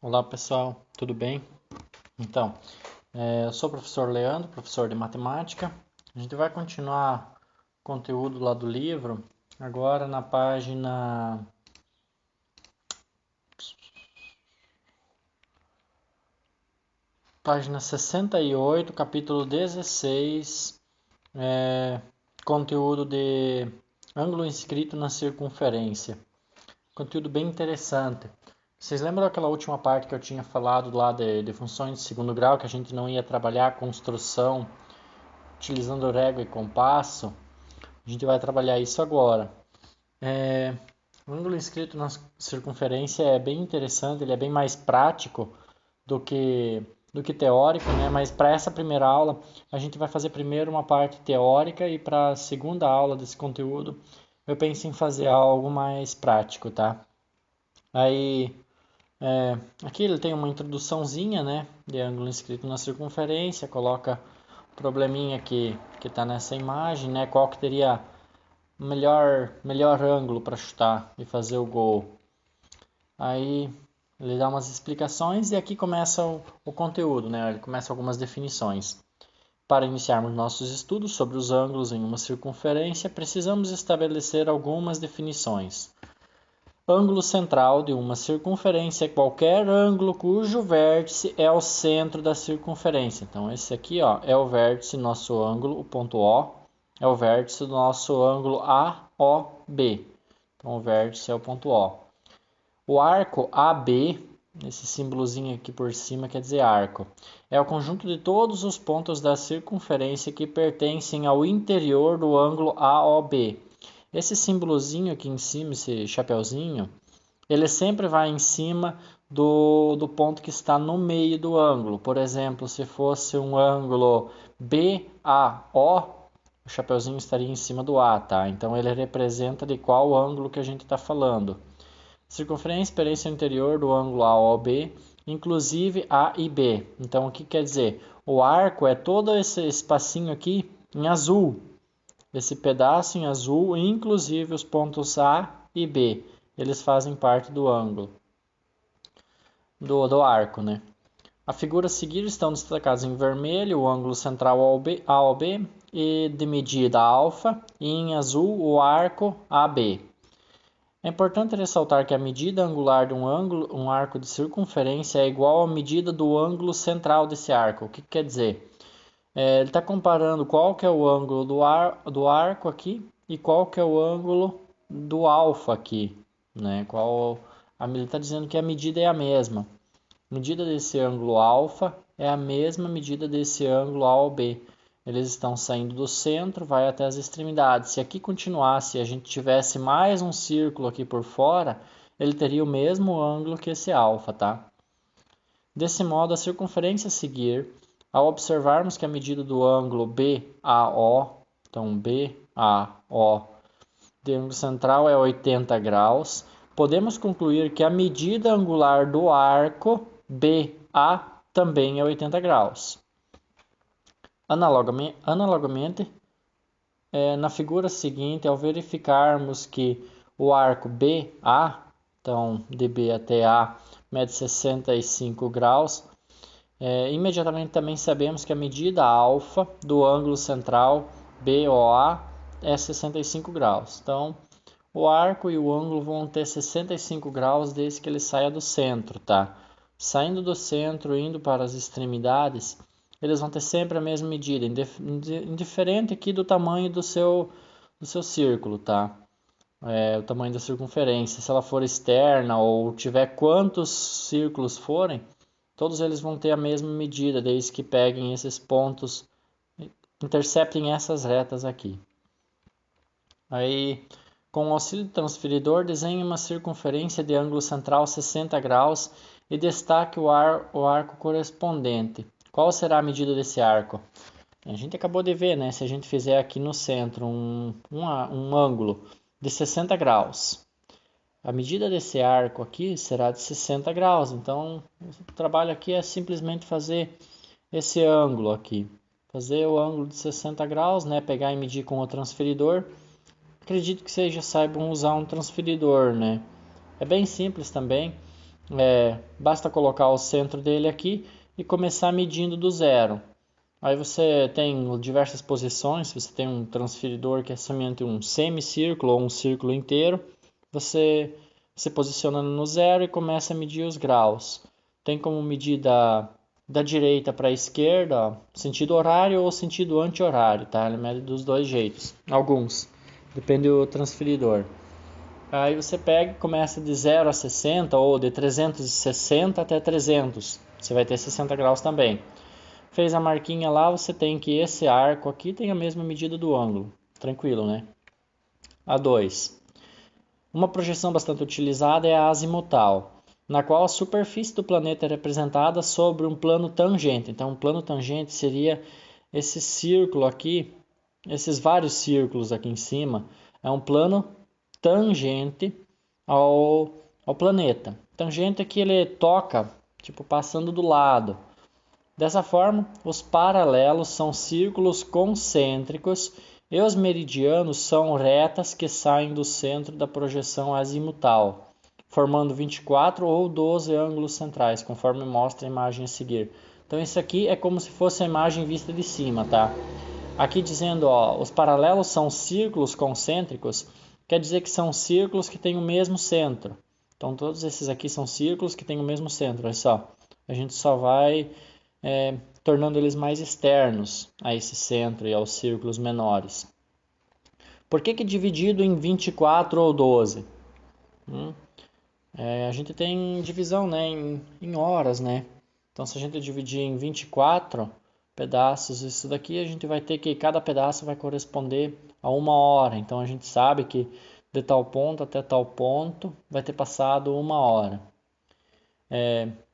Olá pessoal, tudo bem? Então, eu sou o professor Leandro, professor de matemática. A gente vai continuar o conteúdo lá do livro, agora na página 68, capítulo 16, conteúdo de ângulo inscrito na circunferência. Conteúdo bem interessante. Vocês lembram daquela última parte que eu tinha falado lá de funções de segundo grau, que a gente não ia trabalhar a construção utilizando régua e compasso? A gente vai trabalhar isso agora. O ângulo inscrito na circunferência é bem interessante, ele é bem mais prático do que, do que teórico, né? Mas para essa primeira aula, a gente vai fazer primeiro uma parte teórica e para a segunda aula desse conteúdo, eu penso em fazer algo mais prático, tá? Aí, aqui ele tem uma introduçãozinha, né, de ângulo inscrito na circunferência, coloca o probleminha que está nessa imagem, né, qual que teria o melhor ângulo para chutar e fazer o gol. Aí ele dá umas explicações e aqui começa o conteúdo, né, ele começa algumas definições. Para iniciarmos nossos estudos sobre os ângulos em uma circunferência, precisamos estabelecer algumas definições. Ângulo central de uma circunferência é qualquer ângulo cujo vértice é o centro da circunferência. Então, esse aqui ó, é o vértice do nosso ângulo, o ponto O, é o vértice do nosso ângulo AOB. Então, o vértice é o ponto O. O arco AB, esse símbolozinho aqui por cima quer dizer arco, é o conjunto de todos os pontos da circunferência que pertencem ao interior do ângulo AOB. Esse símbolozinho aqui em cima, esse chapeuzinho, ele sempre vai em cima do ponto que está no meio do ângulo. Por exemplo, se fosse um ângulo BAO, o chapeuzinho estaria em cima do A, tá? Então ele representa de qual ângulo que a gente está falando. Circunferência periferia interior do ângulo AOB, inclusive A e B. Então o que quer dizer? O arco é todo esse espacinho aqui em azul. Esse pedaço em azul, inclusive os pontos A e B, eles fazem parte do ângulo, do arco, né? A figura a seguir estão destacados em vermelho o ângulo central AOB e de medida alfa, e em azul o arco AB. É importante ressaltar que a medida angular de um arco de circunferência é igual à medida do ângulo central desse arco. O que quer dizer? Ele está comparando qual que é o ângulo do arco aqui e qual que é o ângulo do alfa aqui, né? Ele está dizendo que a medida é a mesma. A medida desse ângulo alfa é a mesma medida desse ângulo AOB. Eles estão saindo do centro, vai até as extremidades. Se aqui continuasse e a gente tivesse mais um círculo aqui por fora, ele teria o mesmo ângulo que esse alfa, tá? Desse modo, a circunferência a seguir, ao observarmos que a medida do ângulo BAO, então BAO, de ângulo central é 80 graus, podemos concluir que a medida angular do arco BA também é 80 graus. Analogamente, na figura seguinte, ao verificarmos que o arco BA, então de B até A, mede 65 graus, imediatamente também sabemos que a medida alfa do ângulo central BOA é 65 graus. Então, o arco e o ângulo vão ter 65 graus desde que ele saia do centro, tá? Saindo do centro, indo para as extremidades, eles vão ter sempre a mesma medida, indiferente aqui do tamanho do seu círculo, tá? O tamanho da circunferência. Se ela for externa ou tiver quantos círculos forem, todos eles vão ter a mesma medida, desde que peguem esses pontos, interceptem essas retas aqui. Aí, com o auxílio do transferidor, desenhe uma circunferência de ângulo central 60 graus e destaque o arco correspondente. Qual será a medida desse arco? A gente acabou de ver, né? Se a gente fizer aqui no centro um ângulo de 60 graus, a medida desse arco aqui será de 60 graus. Então, o trabalho aqui é simplesmente fazer esse ângulo aqui. Fazer o ângulo de 60 graus, né? Pegar e medir com o transferidor. Acredito que vocês já saibam usar um transferidor, né? É bem simples também. basta colocar o centro dele aqui e começar medindo do zero. Aí você tem diversas posições, você tem um transferidor que é somente um semicírculo ou um círculo inteiro, você posiciona no zero e começa a medir os graus. Tem como medir da direita para a esquerda, sentido horário ou sentido anti-horário, tá? Ele mede dos dois jeitos, alguns, depende do transferidor. Aí você pega e começa de 0 a 60 ou de 360 até 300, você vai ter 60 graus também. Fez a marquinha lá, você tem que esse arco aqui tem a mesma medida do ângulo, tranquilo, né? A2. Uma projeção bastante utilizada é a azimutal, na qual a superfície do planeta é representada sobre um plano tangente. Então, um plano tangente seria esse círculo aqui, esses vários círculos aqui em cima, é um plano tangente ao planeta. Tangente é que ele toca, tipo, passando do lado. Dessa forma, os paralelos são círculos concêntricos e os meridianos são retas que saem do centro da projeção azimutal, formando 24 ou 12 ângulos centrais, conforme mostra a imagem a seguir. Então isso aqui é como se fosse a imagem vista de cima, tá? Aqui dizendo, ó, os paralelos são círculos concêntricos, quer dizer que são círculos que têm o mesmo centro. Então todos esses aqui são círculos que têm o mesmo centro, olha só. A gente só vai tornando eles mais externos a esse centro e aos círculos menores. Por que dividido em 24 ou 12? A gente tem divisão, né, em horas, né? Então, se a gente dividir em 24 pedaços, isso daqui a gente vai ter que cada pedaço vai corresponder a 1 hora. Então, a gente sabe que de tal ponto até tal ponto vai ter passado 1 hora.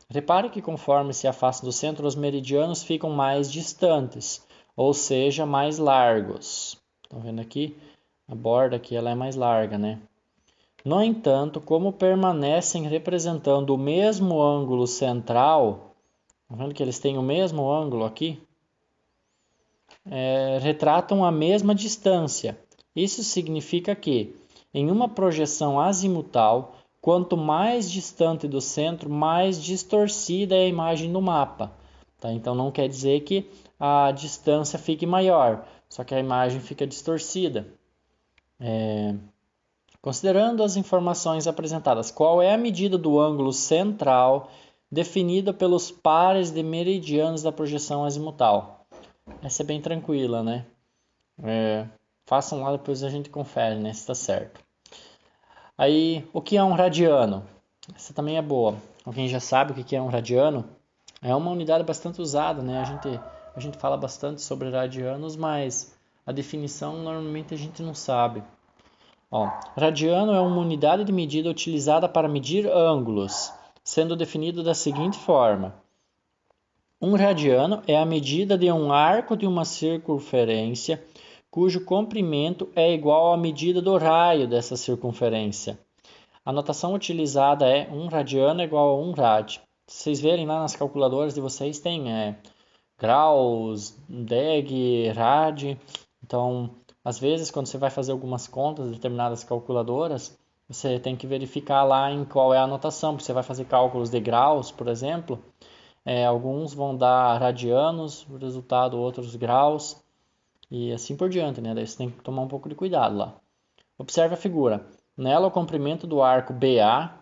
Repare que conforme se afasta do centro, os meridianos ficam mais distantes, ou seja, mais largos. Estão vendo aqui? A borda aqui ela é mais larga, né? No entanto, como permanecem representando o mesmo ângulo central, estão vendo que eles têm o mesmo ângulo aqui? Retratam a mesma distância. Isso significa que, em uma projeção azimutal, quanto mais distante do centro, mais distorcida é a imagem no mapa. Tá? Então não quer dizer que a distância fique maior, só que a imagem fica distorcida. Considerando as informações apresentadas, qual é a medida do ângulo central definida pelos pares de meridianos da projeção azimutal? Essa é bem tranquila, né? Façam lá, depois a gente confere, né, se está certo. Aí, o que é um radiano? Essa também é boa. Alguém já sabe o que é um radiano? É uma unidade bastante usada, né? A gente fala bastante sobre radianos, mas a definição normalmente a gente não sabe. Ó, radiano é uma unidade de medida utilizada para medir ângulos, sendo definido da seguinte forma. Um radiano é a medida de um arco de uma circunferência cujo comprimento é igual à medida do raio dessa circunferência. A notação utilizada é 1 radiano igual a 1 rad. Se vocês verem lá nas calculadoras de vocês, tem graus, deg, rad. Então, às vezes, quando você vai fazer algumas contas de determinadas calculadoras, você tem que verificar lá em qual é a notação, porque você vai fazer cálculos de graus, por exemplo. Alguns vão dar radianos, o resultado outros graus. E assim por diante, né? Daí você tem que tomar um pouco de cuidado lá. Observe a figura. Nela, o comprimento do arco BA,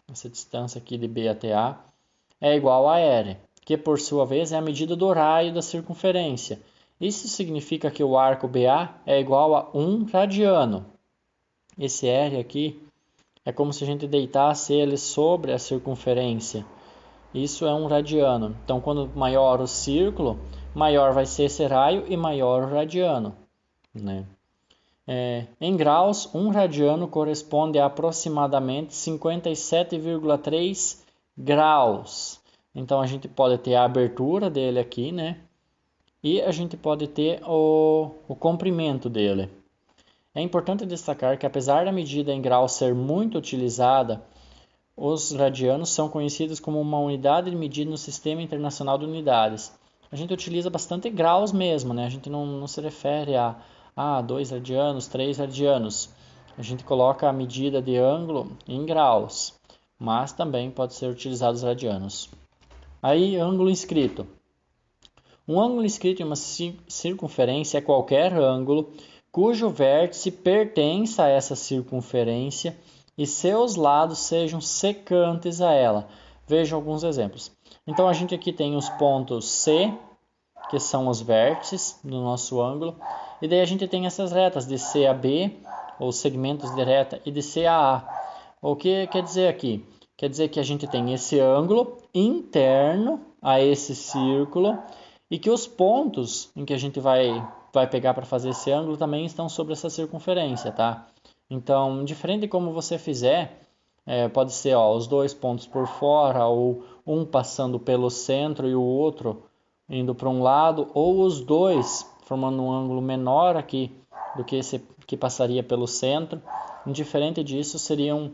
essa distância aqui de B até A, é igual a R, que por sua vez é a medida do raio da circunferência. Isso significa que o arco BA é igual a 1 radiano. Esse R aqui é como se a gente deitasse ele sobre a circunferência. Isso é 1 radiano. Então, quando maior o círculo, maior vai ser esse raio e maior o radiano, né? Em graus, 1 radiano corresponde a aproximadamente 57,3 graus. Então a gente pode ter a abertura dele aqui, né? E a gente pode ter o comprimento dele. É importante destacar que apesar da medida em graus ser muito utilizada, os radianos são conhecidos como uma unidade de medida no Sistema Internacional de Unidades. A gente utiliza bastante graus mesmo, né? A gente não se refere a 2 radianos, 3 radianos. A gente coloca a medida de ângulo em graus. mas também pode ser utilizado os radianos. Aí, ângulo inscrito. Um ângulo inscrito em uma circunferência é qualquer ângulo cujo vértice pertença a essa circunferência e seus lados sejam secantes a ela. Vejam alguns exemplos. Então, a gente aqui tem os pontos C, que são os vértices do nosso ângulo, e daí a gente tem essas retas de C a B, ou segmentos de reta, e de C a A. O que quer dizer aqui? Quer dizer que a gente tem esse ângulo interno a esse círculo, e que os pontos em que a gente vai pegar para fazer esse ângulo também estão sobre essa circunferência, tá? Então, diferente de como você fizer, pode ser os dois pontos por fora, ou um passando pelo centro e o outro indo para um lado, ou os dois formando um ângulo menor aqui do que esse que passaria pelo centro. Indiferente disso, seriam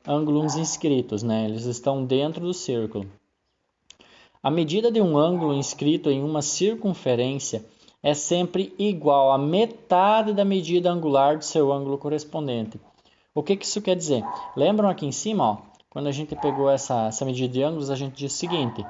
ângulos inscritos, né? Eles estão dentro do círculo. A medida de um ângulo inscrito em uma circunferência é sempre igual à metade da medida angular do seu ângulo correspondente. O que isso quer dizer? Lembram aqui em cima, quando a gente pegou essa medida de ângulos, a gente disse o seguinte: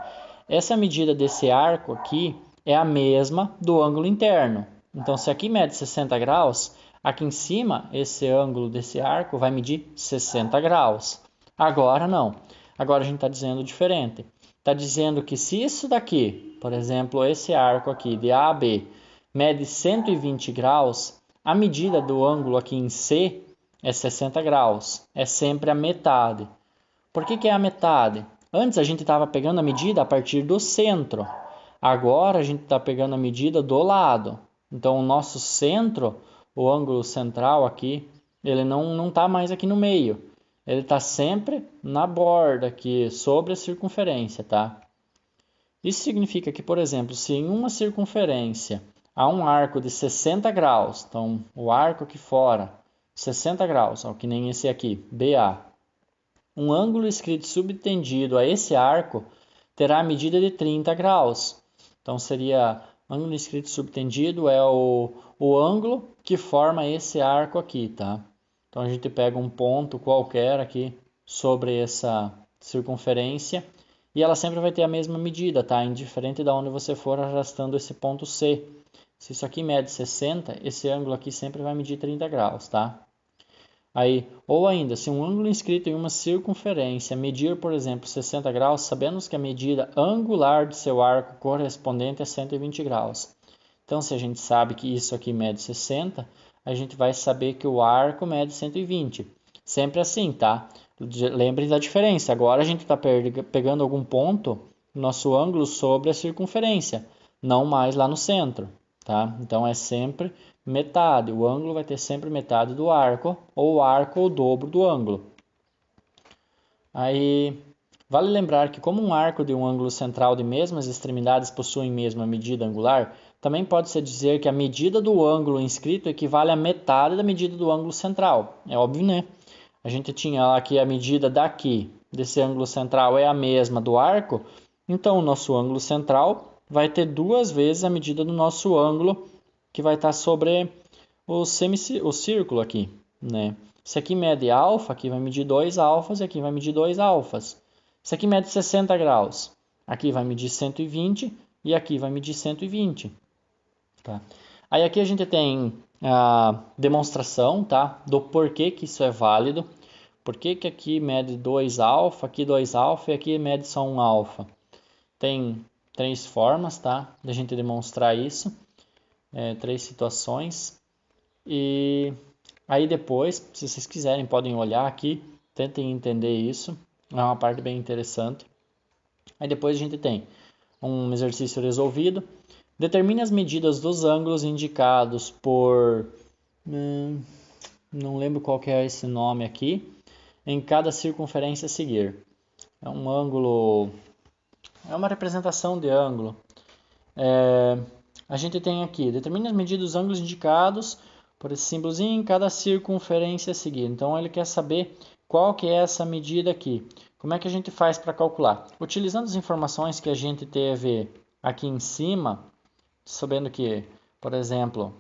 essa medida desse arco aqui é a mesma do ângulo interno. Então, se aqui mede 60 graus, aqui em cima, esse ângulo desse arco vai medir 60 graus. Agora não. Agora a gente está dizendo diferente. Está dizendo que se isso daqui, por exemplo, esse arco aqui de A a B, mede 120 graus, a medida do ângulo aqui em C é 60 graus. É sempre a metade. Por que é a metade? Antes a gente estava pegando a medida a partir do centro. Agora a gente está pegando a medida do lado. Então o nosso centro, o ângulo central aqui, ele não está mais aqui no meio. Ele está sempre na borda aqui, sobre a circunferência, tá? Isso significa que, por exemplo, se em uma circunferência há um arco de 60 graus, então o arco aqui fora, 60 graus, que nem esse aqui, BA. Um ângulo inscrito subtendido a esse arco terá a medida de 30 graus. Então seria, ângulo inscrito subtendido é o ângulo que forma esse arco aqui, tá? Então a gente pega um ponto qualquer aqui sobre essa circunferência e ela sempre vai ter a mesma medida, tá? Indiferente de onde você for arrastando esse ponto C. Se isso aqui mede 60, esse ângulo aqui sempre vai medir 30 graus, tá? Aí, ou ainda, se um ângulo inscrito em uma circunferência medir, por exemplo, 60 graus, sabemos que a medida angular do seu arco correspondente é 120 graus. Então, se a gente sabe que isso aqui mede 60, a gente vai saber que o arco mede 120. Sempre assim, tá? Lembrem da diferença. Agora a gente está pegando algum ponto, nosso ângulo sobre a circunferência, não mais lá no centro, tá? Então é sempre metade. O ângulo vai ter sempre metade do arco, ou o arco o dobro do ângulo. Aí, vale lembrar que como um arco de um ângulo central de mesmas extremidades possuem mesma medida angular, também pode-se dizer que a medida do ângulo inscrito equivale à metade da medida do ângulo central. É óbvio, né? A gente tinha aqui a medida daqui, desse ângulo central, é a mesma do arco, então o nosso ângulo central vai ter duas vezes a medida do nosso ângulo, que vai estar sobre o círculo aqui, né? Se aqui mede alfa, aqui vai medir 2 alfas e aqui vai medir 2 alfas. Se aqui mede 60 graus, aqui vai medir 120 e aqui vai medir 120. Tá? Aí aqui a gente tem a demonstração, tá? Do porquê que isso é válido. Por que aqui mede 2 alfa, aqui 2 alfa e aqui mede só 1 alfa. Tem 3 formas, tá? Da gente demonstrar isso. 3 situações. E aí depois, se vocês quiserem, podem olhar aqui, tentem entender isso. É uma parte bem interessante. Aí depois a gente tem um exercício resolvido. Determine as medidas dos ângulos indicados por... não lembro qual que é esse nome aqui. Em cada circunferência a seguir. É um ângulo... é uma representação de ângulo. A gente tem aqui, determine as medidas dos ângulos indicados por esse símbolozinho em cada circunferência a seguir. Então ele quer saber qual que é essa medida aqui. Como é que a gente faz para calcular? Utilizando as informações que a gente teve aqui em cima, sabendo que, por exemplo,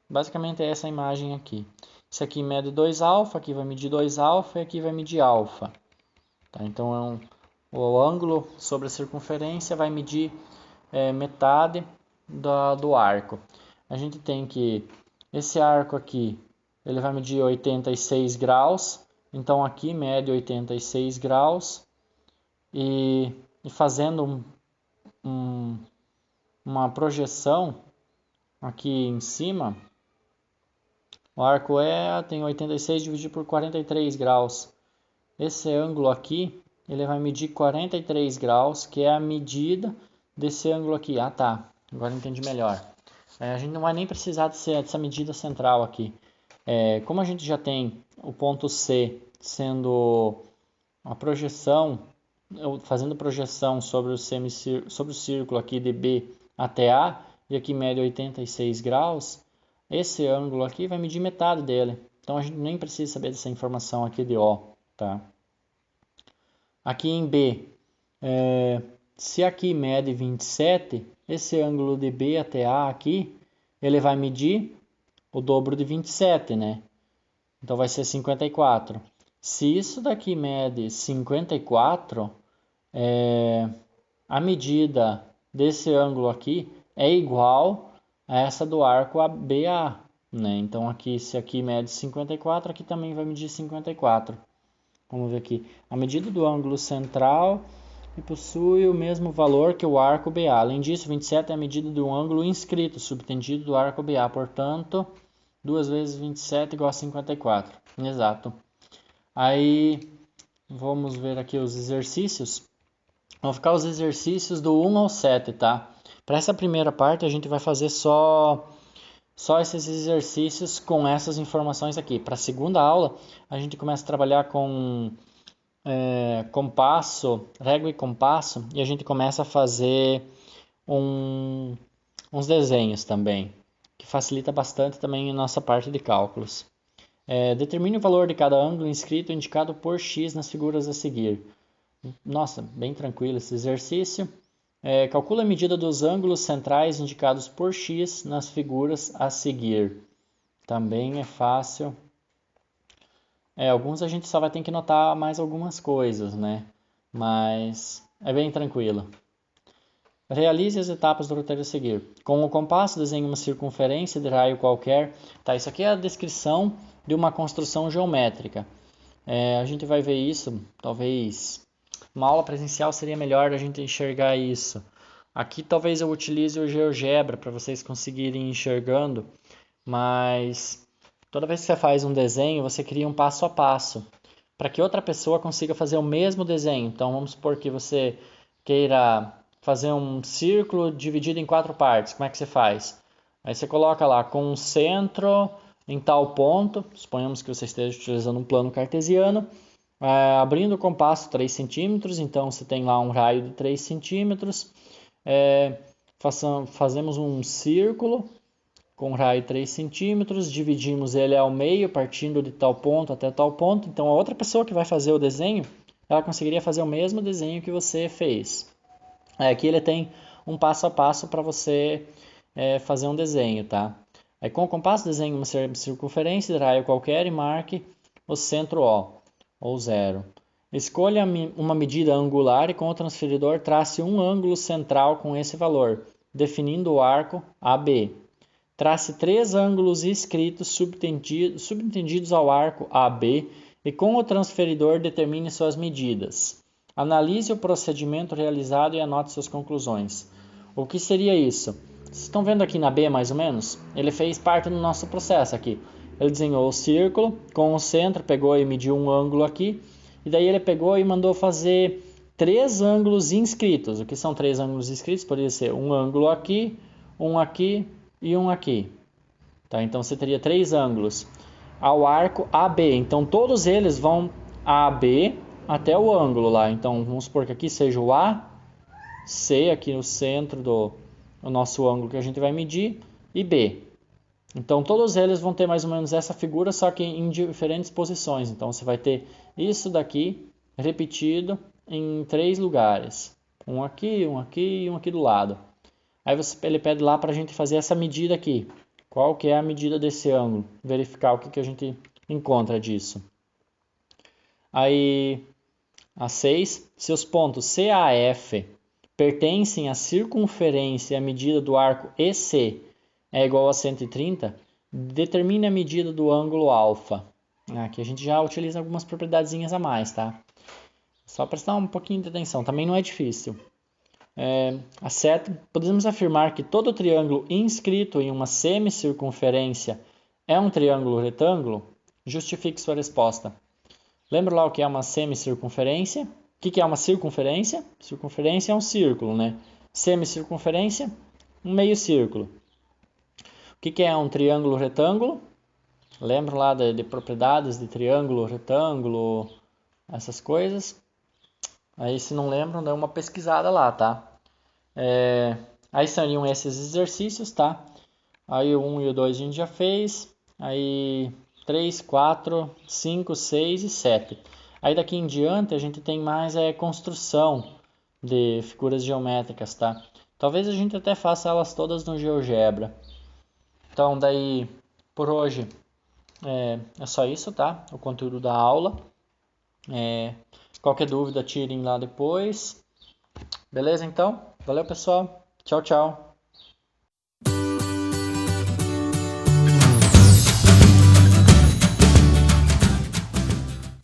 basicamente é essa imagem aqui. Isso aqui mede 2 alfa, aqui vai medir 2 alfa e aqui vai medir alfa. Tá? Então o ângulo sobre a circunferência vai medir metade do arco. A gente tem que esse arco aqui, ele vai medir 86 graus, então aqui mede 86 graus, e fazendo uma projeção aqui em cima, o arco tem 86 dividido por 43 graus. Esse ângulo aqui, ele vai medir 43 graus, que é a medida desse ângulo aqui. Ah, tá. Agora entendi melhor. A gente não vai nem precisar dessa medida central aqui. Como a gente já tem o ponto C sendo a projeção, fazendo projeção sobre o círculo aqui de B até A, e aqui mede 86 graus, esse ângulo aqui vai medir metade dele. Então a gente nem precisa saber dessa informação aqui de O. Tá? Aqui em B, se aqui mede 27, esse ângulo de B até A aqui, ele vai medir o dobro de 27, né? Então vai ser 54. Se isso daqui mede 54, a medida desse ângulo aqui é igual a essa do arco ABA, né? Então aqui, se aqui mede 54, aqui também vai medir 54. Vamos ver aqui. A medida do ângulo central e possui o mesmo valor que o arco BA. Além disso, 27 é a medida do ângulo inscrito, subtendido do arco BA. Portanto, 2 vezes 27 igual a 54. Exato. Aí, vamos ver aqui os exercícios. Vão ficar os exercícios do 1 ao 7, tá? Para essa primeira parte, a gente vai fazer só esses exercícios com essas informações aqui. Para a segunda aula, a gente começa a trabalhar com compasso, régua e compasso, e a gente começa a fazer uns desenhos também, que facilita bastante também a nossa parte de cálculos. Determine o valor de cada ângulo inscrito indicado por X nas figuras a seguir. Nossa, bem tranquilo esse exercício. Calcula a medida dos ângulos centrais indicados por X nas figuras a seguir. Também é fácil. Alguns a gente só vai ter que notar mais algumas coisas, né? Mas é bem tranquilo. Realize as etapas do roteiro a seguir. Com o compasso, desenhe uma circunferência de raio qualquer. Tá, isso aqui é a descrição de uma construção geométrica. A gente vai ver isso, talvez uma aula presencial seria melhor a gente enxergar isso. Aqui talvez eu utilize o GeoGebra para vocês conseguirem ir enxergando, mas toda vez que você faz um desenho, você cria um passo a passo, para que outra pessoa consiga fazer o mesmo desenho. Então vamos supor que você queira fazer um círculo dividido em 4 partes. Como é que você faz? Aí você coloca lá com um centro em tal ponto, suponhamos que você esteja utilizando um plano cartesiano, abrindo o compasso 3 centímetros, então você tem lá um raio de 3 centímetros, fazemos um círculo com raio de 3 centímetros, dividimos ele ao meio, partindo de tal ponto até tal ponto, então a outra pessoa que vai fazer o desenho, ela conseguiria fazer o mesmo desenho que você fez. Aqui ele tem um passo a passo para você fazer um desenho, tá? Aí com o compasso desenhe uma circunferência de raio qualquer e marque o centro O, ou 0. Escolha uma medida angular e com o transferidor trace um ângulo central com esse valor, definindo o arco AB. Trace 3 ângulos inscritos subtendidos ao arco AB e com o transferidor determine suas medidas. Analise o procedimento realizado e anote suas conclusões. O que seria isso? Vocês estão vendo aqui na B mais ou menos? Ele fez parte do nosso processo aqui. Ele desenhou o círculo com o centro, pegou e mediu um ângulo aqui. E daí ele pegou e mandou fazer 3 ângulos inscritos. O que são 3 ângulos inscritos? Poderia ser um ângulo aqui e um aqui. Tá? Então você teria 3 ângulos ao arco AB. Então todos eles vão AB até o ângulo lá. Então vamos supor que aqui seja o A, C aqui no centro do nosso ângulo que a gente vai medir, e B. Então todos eles vão ter mais ou menos essa figura, só que em diferentes posições. Então você vai ter isso daqui repetido em 3 lugares. Um aqui e um aqui do lado. Aí ele pede lá para a gente fazer essa medida aqui. Qual que é a medida desse ângulo? Verificar o que a gente encontra disso. Aí a 6, se os pontos CAF pertencem à circunferência e a medida do arco EC é igual a 130, determine a medida do ângulo alfa. Aqui a gente já utiliza algumas propriedadezinhas a mais, tá? Só prestar um pouquinho de atenção, também não é difícil. Podemos afirmar que todo triângulo inscrito em uma semicircunferência é um triângulo retângulo? Justifique sua resposta. Lembra lá o que é uma semicircunferência? O que é uma circunferência? Circunferência é um círculo, né? Semicircunferência, um meio círculo. O que é um triângulo retângulo? Lembra lá de propriedades de triângulo, retângulo, essas coisas? Aí se não lembram, dá uma pesquisada lá, tá? Aí seriam esses exercícios, tá? Aí o 1 e o 2 a gente já fez. Aí 3, 4, 5, 6 e 7. Aí daqui em diante a gente tem mais construção de figuras geométricas, tá? Talvez a gente até faça elas todas no GeoGebra. Então daí por hoje é só isso, tá? O conteúdo da aula. Qualquer dúvida tirem lá depois. Beleza então? Valeu pessoal. Tchau, tchau.